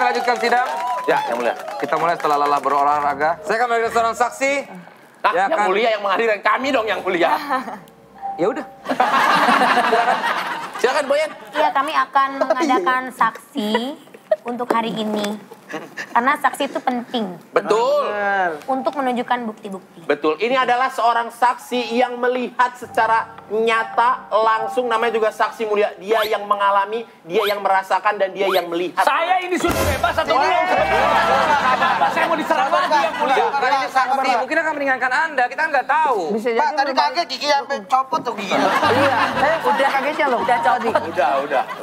lanjutkan sidang. Ya, yang mulia. Kita mulai setelah lelah berolahraga. Saya akan memanggil seorang saksi. Nah, yang mulia yang menghadirkan kami dong yang mulia. Ya udah. Silakan Boyen. Iya, kami akan mengadakan saksi untuk hari ini. Karena saksi itu penting Betul. untuk menunjukkan bukti-bukti. Betul. Ini adalah seorang saksi yang melihat secara nyata langsung, namanya juga saksi mulia. Dia yang mengalami, dia yang merasakan, dan dia yang melihat. Saya ini sudah bebas atau belum? Saya mau diserang lagi yang mulia. Karena ini saksi, mungkin akan meringankan Anda. Kita nggak tahu. Pak, tadi kaget gigi sampai copot tuh gigi. Iya, saya udah kagetnya loh, udah copot.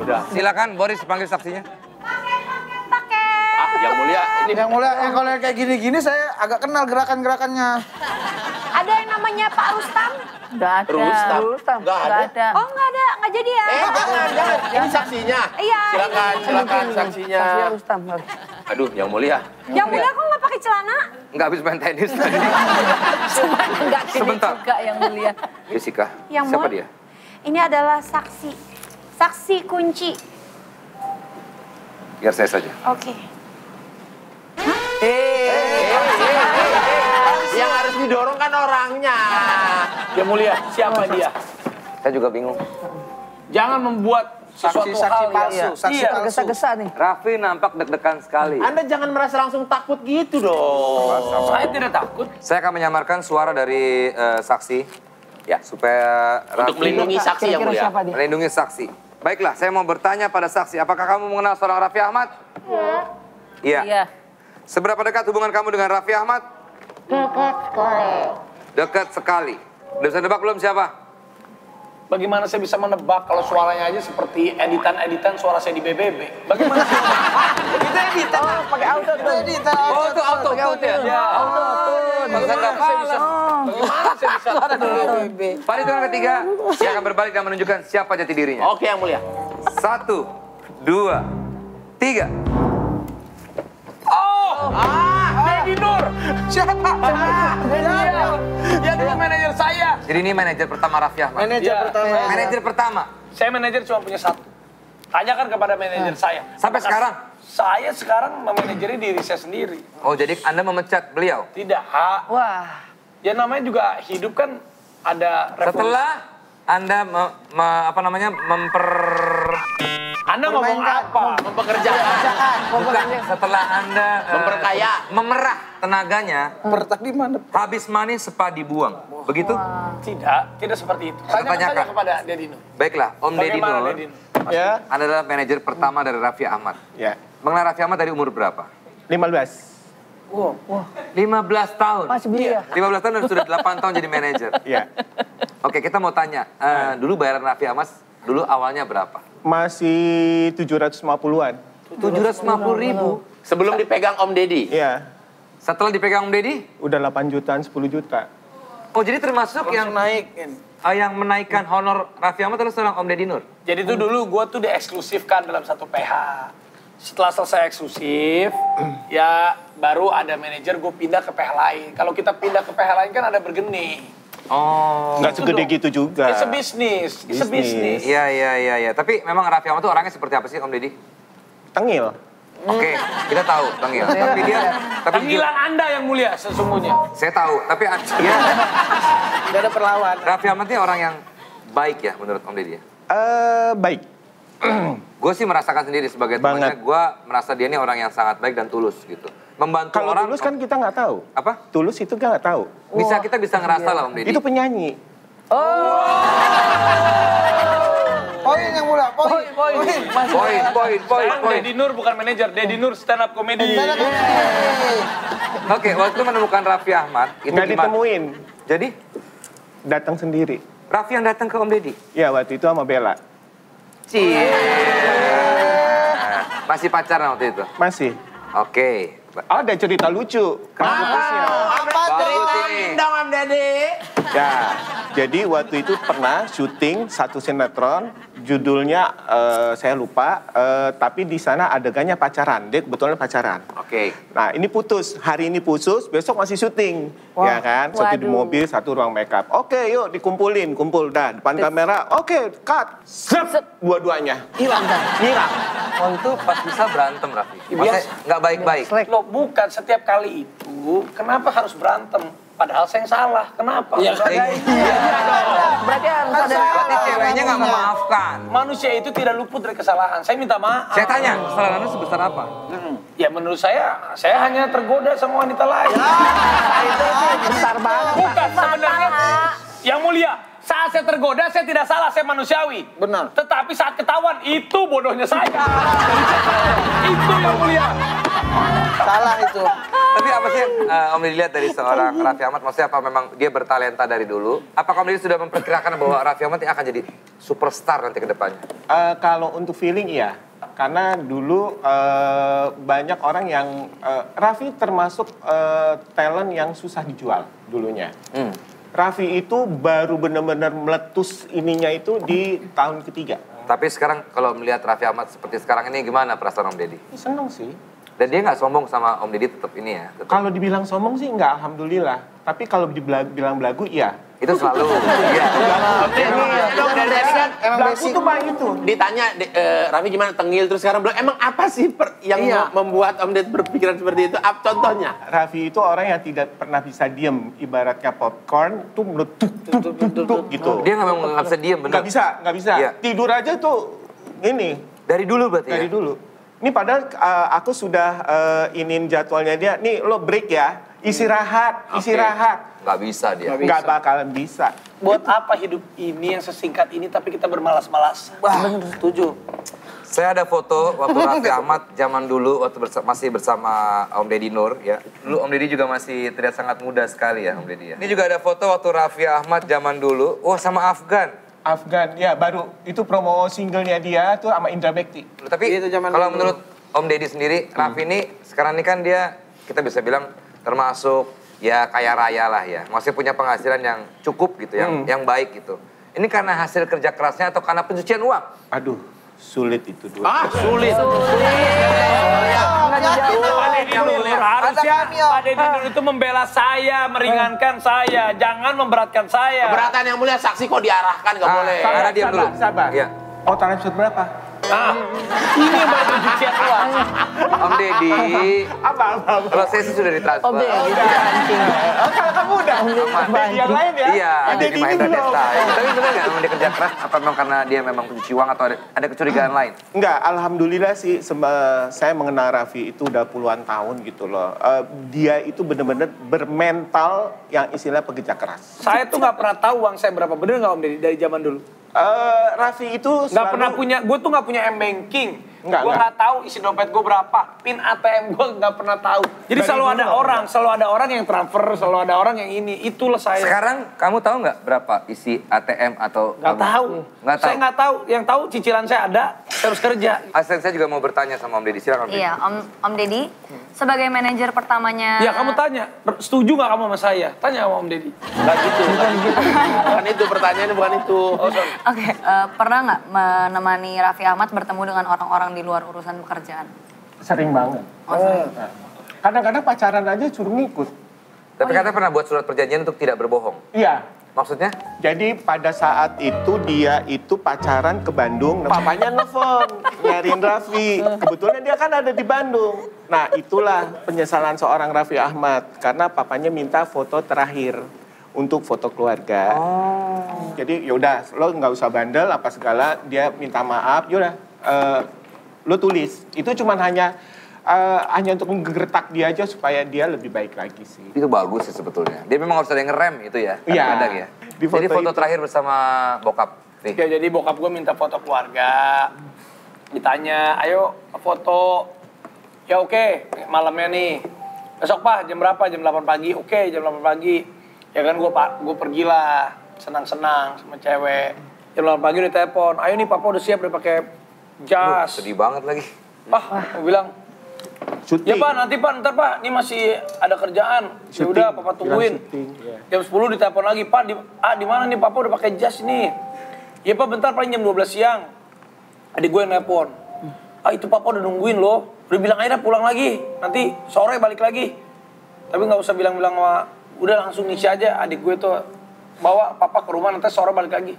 Udah. Silakan Boris panggil saksinya. Yang mulia, ini Yang mulia, kalau kayak gini-gini saya agak kenal gerakan-gerakannya. Ada yang namanya Pak Rustam? Nggak ada. Rustam. Nggak ada. Oh, nggak jadi ya? Jangan. Ini saksinya. Iya. Silakan saksinya. Saksinya Rustam. Aduh, yang mulia. Yang mulia kok nggak pakai celana? Nggak habis main tenis tadi. Cuma nggak gini Sebentar. juga yang mulia. Jessica, Yang siapa mulia. dia? Ini adalah saksi. Saksi kunci. Biar saya saja. Oke. Yang harus didorong kan orangnya. Yang mulia, siapa dia? Saya juga bingung. Jangan membuat sesuatu hal palsu, saksi Iya. palsu. Gesa-gesa nih. Raffi nampak deg-degan sekali. Anda jangan merasa langsung takut gitu dong. Saya tidak takut. Saya akan menyamarkan suara dari saksi. Ya, supaya Untuk melindungi saksi yang Kira-kira mulia. siapa dia? melindungi saksi. Baiklah, saya mau bertanya pada saksi. Apakah kamu mengenal seorang Raffi Ahmad? Iya. Iya. Seberapa dekat hubungan kamu dengan Raffi Ahmad? Dekat sekali. Udah bisa nebak belum siapa? Bagaimana saya bisa menebak kalau suaranya aja seperti editan-editan suara saya di BBB? Bagaimana sih? Itu editan. Oh, pakai auto tuh. Oh, itu auto tune ya? Ya, Bagaimana saya bisa? bagaimana saya bisa? Pada hitungan ketiga, saya akan berbalik dan menunjukkan siapa jati dirinya. Oke, yang mulia. 1, 2, 3. Dedi Nur. Siapa? Dia dulu manajer saya. Jadi ini manajer pertama Raffi Ahmad. Manajer Iya. pertama. Manajer pertama. Saya manajer cuma punya satu. Tanyakan kepada manajer saya. Sampai Apakah sekarang? Saya sekarang memanajeri diri saya sendiri. Oh, jadi Anda memecat beliau? Tidak. Wah. Ya namanya juga hidup kan ada revolusi. Setelah Anda Anda ngomong apa? Mempekerjakan. bukan setelah Anda Memperkaya. memerah tenaganya, Tadi mana? habis manis sepa dibuang. Begitu? Tidak seperti itu. Tanyakan Tanyakan. saja kepada Dedi Nur. Baiklah, Om Dedi Bagaimana Nur Dedi Nur? Ya. Anda adalah manajer pertama dari Raffi Ahmad. Ya. Mengenal Raffi Ahmad dari umur berapa? 15. 15 tahun. Masih belia. 15 tahun dan sudah 8 tahun jadi manajer. Ya. Oke, kita mau tanya. Dulu bayaran Raffi Ahmad dulu awalnya berapa? Masih 750-an. 750.000. Sebelum dipegang Om Dedi. Iya. Setelah dipegang Om Dedi? Udah 8 jutaan, 10 juta. Oh, jadi termasuk yang naikin. yang menaikkan honor Raffi Ahmad adalah seorang Om Dedi Nur? Jadi itu dulu gue tuh dieksklusifkan dalam satu PH. Setelah selesai eksklusif, ya baru ada manajer gue pindah ke PH lain. Kalau kita pindah ke PH lain kan ada bergeni. Oh. Nggak segede gitu juga. It's a business. It's a business. Iya. Tapi memang Raffi Ahmad tuh orangnya seperti apa sih Om Dedi? Tengil. Oke, kita tahu Tengil. Tapi dia, tapi Panggilan Anda yang mulia sesungguhnya. saya tahu. Tapi dia, Nggak ada perlawan. Raffi Ahmad ini orang yang baik ya menurut Om Dedi ya? Baik. Gue sih merasakan sendiri sebagai temannya, gue merasa dia ini orang yang sangat baik dan tulus gitu. Membantu Kalau orang. tulus kan kita nggak tahu. Apa? Tulus itu kita nggak tahu. Kita bisa ngerasa lah Om Dedi. Itu penyanyi. Poin yang mulia, poin. Sekarang Dedi Nur bukan manajer, Dedi Nur stand up comedy. Oke, waktu menemukan Raffi Ahmad itu Nggak gimana? ditemuin. Jadi Datang sendiri. Raffi yang datang ke Om Dedi? Ya waktu itu sama Bella. Cie. Masih pacaran waktu itu? Masih. Oke. Ada cerita lucu. Apa Bagus ceritain ini. dong Om Dedi? Ya, Jadi waktu itu pernah syuting satu sinetron, judulnya saya lupa, tapi di sana adegannya pacaran, dia kebetulan pacaran. Oke. Nah ini putus, hari ini putus, besok masih syuting, ya kan? Satu di mobil, satu ruang makeup. Oke, yuk dikumpulin, kumpul dah depan kamera. Oke, cut, dua-duanya hilang. Oh itu pas bisa berantem Raffi. Maksudnya nggak baik-baik. Loh bukan, setiap kali itu kenapa harus berantem? Padahal saya yang salah, kenapa? Berarti harus ada. Berarti ceweknya nggak memaafkan. Manusia itu tidak luput dari kesalahan. Saya minta maaf. Saya tanya, kesalahan Anda sebesar apa? Ya menurut saya hanya tergoda sama wanita lain. Itu besar banget. Bukan sebenarnya. Yang mulia, saat saya tergoda, saya tidak salah, saya manusiawi. Benar. Tetapi saat ketahuan, itu bodohnya saya. Itu yang mulia. Salah itu. Tapi apa sih yang Om Deddy lihat dari seorang Raffi Ahmad? Maksudnya apa memang dia bertalenta dari dulu? Apakah Om Deddy sudah memperkirakan bahwa Raffi Ahmad akan jadi superstar nanti ke depannya? Kalau untuk feeling iya, karena dulu banyak orang yang Raffi termasuk talent yang susah dijual dulunya. Raffi itu baru benar-benar meletus ininya itu di tahun ketiga. Tapi sekarang kalau melihat Raffi Ahmad seperti sekarang ini gimana perasaan Om Deddy? Seneng sih. Dan dia nggak sombong sama Om Deddy tetap ini ya? Tetap. Kalau dibilang sombong sih enggak, alhamdulillah. Tapi kalau dibilang belagu, iya. Itu selalu. Iya. Belagu tuh mah itu. Ditanya Raffi gimana tengil terus sekarang bilang emang apa sih yang membuat Om Deddy berpikiran seperti itu? Contohnya? Raffi itu orang yang tidak pernah bisa diem, ibaratnya popcorn tuh meletup gitu. Dia nggak bisa diem bener. Nggak bisa. Iya. Tidur aja tuh ini. Dari dulu berarti Dari ya? dulu. Ini padahal aku sudah inin jadwalnya dia. Nih lo break ya, istirahat. Nggak bisa dia. Nggak bakalan bisa. Buat apa hidup ini yang sesingkat ini tapi kita bermalas-malas? Setuju. Saya ada foto waktu Raffi Ahmad zaman dulu waktu masih bersama Om Deddy Nur ya. Dulu Om Deddy juga masih terlihat sangat muda sekali ya Om Deddy ya. Ini juga ada foto waktu Raffi Ahmad zaman dulu. Wah sama Afgan. Afgan, ya baru itu promo singlenya dia tuh sama Indra Bekti. Tapi Itu zaman kalau dulu. menurut Om Deddy sendiri, Raffi ini sekarang ini kan dia kita bisa bilang termasuk ya kaya raya lah ya. Maksudnya punya penghasilan yang cukup gitu, yang baik gitu. Ini karena hasil kerja kerasnya atau karena pencucian uang? Aduh, sulit itu dua. Sulit. Harusnya Pak Deddy Nur itu membela saya, meringankan saya, jangan memberatkan saya. Keberatan yang mulia saksi kok diarahkan nggak boleh. Karena diam dulu. Sabar. Iya. Mau transfer berapa? Ini yang baru pencucian uang. Om Deddy, Apa? kalau saya sih sudah ditransfer. Kalau kamu udah Aman. yang lain ya? Iya, Ada jadi di Mahendra belum. Desta. Tapi benar nggak memang dia kerja keras? Apa memang karena dia memang pencuci uang atau ada kecurigaan lain? Enggak, alhamdulillah sih saya mengenal Raffi itu udah puluhan tahun gitu loh. Dia itu benar-benar bermental yang istilah pekerja keras. Saya tuh nggak pernah tahu uang saya berapa, bener nggak Om Deddy dari zaman dulu? Raffi itu Nggak pernah punya, gue tuh nggak punya M-Banking. Nggak, Gue nggak tahu isi dompet gue berapa, pin ATM gue nggak pernah tahu. Jadi Dari selalu dulu ada nggak orang, selalu ada orang yang transfer, selalu ada orang yang ini. Itulah saya. Sekarang kamu tahu nggak berapa isi ATM atau Nggak tahu. Nggak tahu. Saya nggak tahu. Yang tahu cicilan saya ada, saya harus kerja. Asisten saya juga mau bertanya sama Om Deddy. Silakan Om Deddy. Iya, Om Deddy sebagai manajer pertamanya. Ya kamu tanya, setuju nggak kamu sama saya? Tanya sama Om Deddy. Nggak gitu. Bukan itu pertanyaannya, bukan itu. Oh, sorry. Oke, pernah nggak menemani Raffi Ahmad bertemu dengan orang-orang di luar urusan pekerjaan? sering banget. Nah, kadang-kadang pacaran aja suruh ngikut. Tapi katanya pernah buat surat perjanjian untuk tidak berbohong. Iya. Maksudnya? Jadi pada saat itu dia itu pacaran ke Bandung, papanya nelfon nyariin Raffi. Kebetulan dia kan ada di Bandung. Nah itulah penyesalan seorang Raffi Ahmad karena papanya minta foto terakhir untuk foto keluarga. Jadi yaudah lo nggak usah bandel apa segala. Dia minta maaf, yaudah lo tulis. Itu cuman hanya untuk menggertak dia aja supaya dia lebih baik lagi sih. Itu bagus sih sebetulnya. Dia memang harus ada yang ngerem itu ya. Iya. Kadang-kadang ya. Di foto Jadi foto itu. terakhir bersama bokap. Nih. Ya, jadi bokap gue minta foto keluarga. Ditanya, ayo foto. Ya oke, malamnya nih. Besok Pak, jam berapa? Jam 8 pagi. Oke, jam 8 pagi. Ya kan gue pergilah. Senang-senang sama cewek. Jam 8 pagi udah telepon. Ayo nih Papa udah siap, udah pakai jas. Sedih banget lagi. Gue bilang, Syuting. Ya Pak, nanti Pak, ntar Pak, ini masih ada kerjaan. Ya Syuting. udah, Papa tungguin. Bilang syuting, ya. Jam 10 ditelepon lagi, Pak, di mana nih Papa udah pakai jas nih? Ya Pak, bentar paling jam 12 siang. Adik gue yang nelpon. Itu Papa udah nungguin loh. Udah bilang aja pulang lagi, nanti sore balik lagi. Tapi nggak usah bilang-bilang sama, udah langsung ngisi aja. Adik gue tuh bawa Papa ke rumah, nanti sore balik lagi.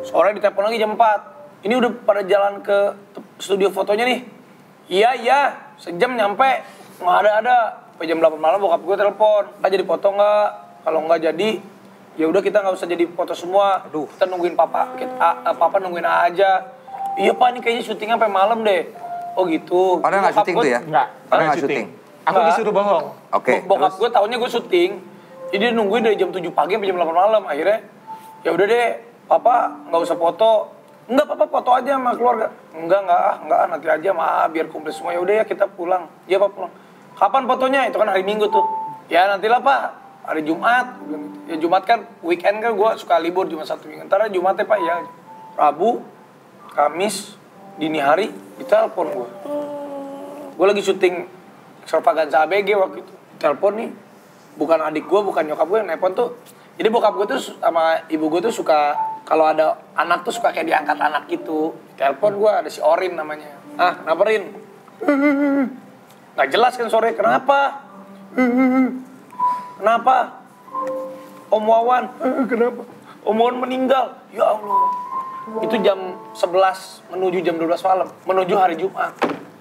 Sore ditelepon lagi jam 4. Ini udah pada jalan ke studio fotonya nih. Iya, sejam nyampe. Nggak ada. Sampai jam 8 malam bokap gue telepon. Jadi foto nggak? Kalau nggak jadi, ya udah kita nggak usah jadi foto semua. Kita nungguin Papa. Papa nungguin aja. Iya Pak, ini kayaknya syutingnya sampai malam deh. Oh gitu. Padahal nggak syuting tuh ya? Enggak. Padahal nggak syuting. Aku disuruh bohong. Oke. Bokap gue taunya gue syuting. Jadi dia nungguin dari jam 7 pagi sampai jam 8 malam. Akhirnya, ya udah deh, Papa nggak usah foto. Enggak, Papa foto aja sama keluarga. Enggak, nanti aja biar kumpul semua. Ya udah ya kita pulang. Ya Pak pulang. Kapan fotonya? Itu kan hari Minggu tuh. Ya nantilah Pak, hari Jumat. Ya Jumat kan weekend kan gue suka libur cuma 1 minggu. Ntar Jumatnya Pak ya. Rabu, Kamis, dini hari ditelepon gue. Gue lagi syuting Extravaganza ABG waktu itu. Telepon nih, bukan adik gue, bukan nyokap gue yang nelpon tuh. Jadi bokap gue tuh sama ibu gue tuh suka, kalau ada anak tuh suka kayak diangkat anak gitu. Telepon gue, ada si Orin namanya. Kenapa Rin? Nggak jelas kan sore, kenapa? Kenapa? Om Wawan, kenapa? Om Wawan meninggal, ya Allah. Itu jam 11 menuju jam 12 malam, menuju hari Jumat.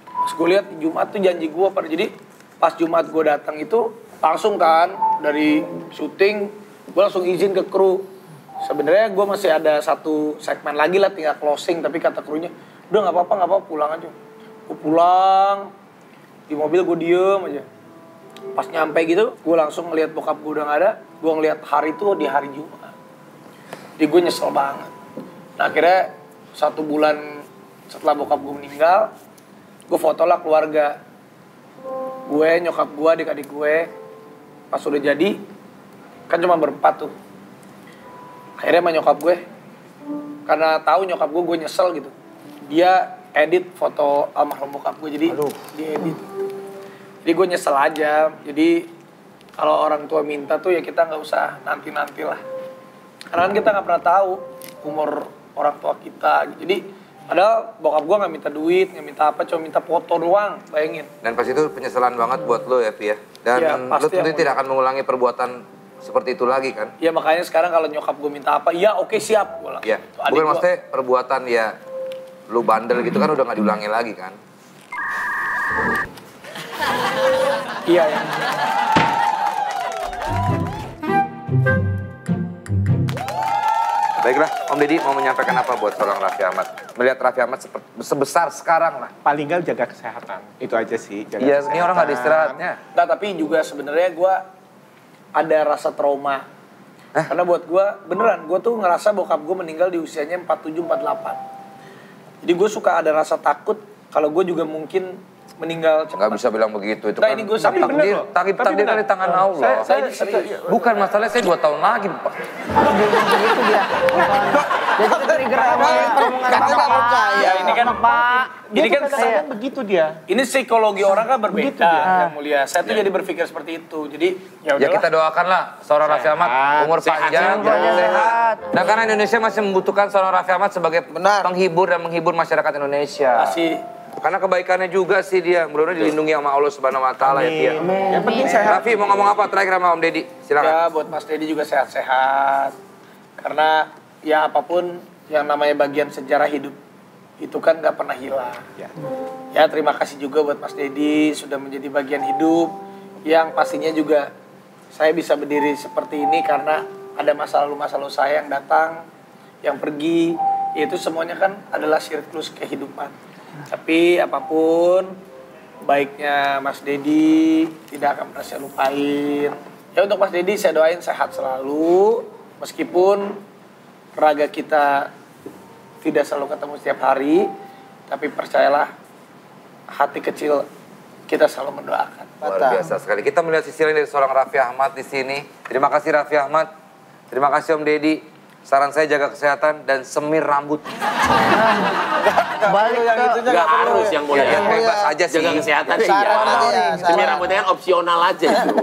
Pas gue lihat Jumat tuh janji gue pada, jadi pas Jumat gue datang itu langsung kan dari syuting gue langsung izin ke kru. Sebenarnya gue masih ada satu segmen lagi lah tinggal closing, tapi kata krunya udah nggak apa-apa pulang aja. Gue pulang di mobil, gue diem aja. Pas nyampe gitu gue langsung ngeliat bokap gue udah nggak ada. Gue ngeliat hari itu di hari Jumat. Jadi gue nyesel banget. Nah akhirnya 1 bulan setelah bokap gue meninggal, gue foto lah keluarga. Gue, nyokap gue, adik-adik gue. Pas udah jadi, kan cuma berempat tuh. Akhirnya sama nyokap gue, karena tahu nyokap gue nyesel gitu. Dia edit foto almarhum bokap gue, jadi dia edit. Jadi gue nyesel aja. Jadi kalau orang tua minta tuh ya kita nggak usah nanti-nanti lah. Karena kan kita nggak pernah tahu umur orang tua kita. Jadi padahal bokap gue nggak minta duit, nggak minta apa, cuma minta foto doang, bayangin. Dan pas itu penyesalan banget buat lo ya, Pi ya. Dan Ya, lo tentu tidak akan mengulangi perbuatan seperti itu lagi kan? Ya makanya sekarang kalau nyokap gue minta apa, ya oke siap. Gua Iya. Bukan maksudnya perbuatan ya lu bandel gitu kan udah nggak diulangi lagi kan? Iya ya. Baiklah, Om Deddy mau menyampaikan apa buat seorang Raffi Ahmad? Melihat Raffi Ahmad sebesar sekarang lah. Paling nggak jaga kesehatan. Itu aja sih. Jaga Iya, kesehatan. ini orang nggak ada istirahatnya. Nah tapi juga sebenarnya gue ada rasa trauma. Karena buat gue, beneran, gue tuh ngerasa bokap gue meninggal di usianya 47-48. Jadi gue suka ada rasa takut kalau gue juga mungkin meninggal cepat. Nggak bisa bilang begitu, itu Nah, kan ini gue takdir, bener loh. takdir kan di tangan Allah. Saya ini serius. Bukan masalahnya saya 2 tahun lagi, Pak. Begitu dia. Jadi trigger sama pertemuan Bapak. Ya ini kan Pak. Ini kan kadang begitu dia. ini psikologi orang kan Begitu berbeda, dia. Yang Mulia. Saya tuh jadi berpikir seperti itu. Jadi ya Ya udahlah. kita doakanlah seorang Raffi Ahmad umur panjang, sehat. Dan karena Indonesia masih membutuhkan seorang Raffi Ahmad sebagai penghibur dan menghibur masyarakat Indonesia. Masih Karena kebaikannya juga sih dia, mudah-mudahan dilindungi sama Allah Subhanahu Wa Taala ya Tia. Yang penting sehat. Raffi mau ngomong apa terakhir sama Om Deddy? Silakan. ya buat Mas Deddy juga sehat-sehat. Karena ya apapun yang namanya bagian sejarah hidup itu kan gak pernah hilang. Ya terima kasih juga buat Mas Deddy sudah menjadi bagian hidup yang pastinya juga saya bisa berdiri seperti ini karena ada masa lalu saya yang datang, yang pergi, itu semuanya kan adalah siklus kehidupan. Tapi apapun baiknya Mas Deddy tidak akan pernah saya lupain. Ya untuk Mas Deddy saya doain sehat selalu meskipun raga kita tidak selalu ketemu setiap hari, tapi percayalah hati kecil kita selalu mendoakan. Luar biasa sekali. Kita melihat sisi lain dari seorang Raffi Ahmad di sini. Terima kasih Raffi Ahmad. Terima kasih Om Deddy. saran saya jaga kesehatan dan semir rambut. Balik yang ke... itu Nggak harus yang mulia. Ya, bebas aja sih. Jaga kesehatan Saran aja ya, iya. Demi saran. rambutnya kan opsional aja itu.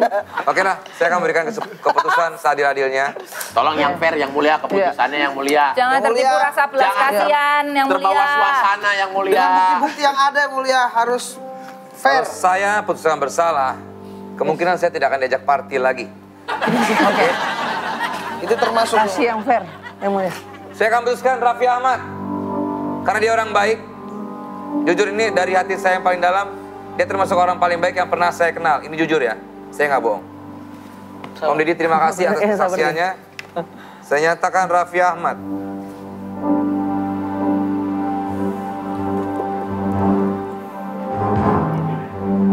Oke lah, saya akan berikan keputusan seadil-adilnya. Tolong yang fair, yang mulia, keputusannya yang mulia. Jangan Yang tertipu mulia. rasa belas Jangan kasihan yang mulia. Terbawa suasana yang mulia. Dengan bukti-bukti yang ada yang mulia harus fair. Kalau saya putuskan bersalah, kemungkinan saya tidak akan diajak party lagi. Oke. Itu termasuk. Kasih yang fair, yang mulia. Saya akan putuskan Raffi Ahmad. Karena dia orang baik. Jujur ini dari hati saya yang paling dalam, dia termasuk orang paling baik yang pernah saya kenal. Ini jujur ya, saya nggak bohong. Om Didi terima kasih atas kesaksiannya. Saya nyatakan Raffi Ahmad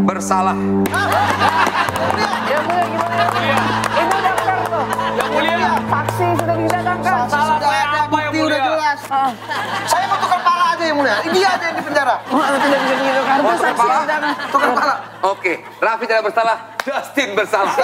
bersalah. Yang mulia gimana? Itu udah fair tuh. Yang mulia. Saksi sudah didatangkan. Salah Sudah kayak ada apa yang bukti udah mulia? jelas. Saya mau tukar pala aja yang mulia. Dia aja yang di penjara. Tidak bisa begitu kartu Mau tukar saksi pala? yang datang. Tukar pala. Oke, Raffi tidak bersalah, Justin bersalah.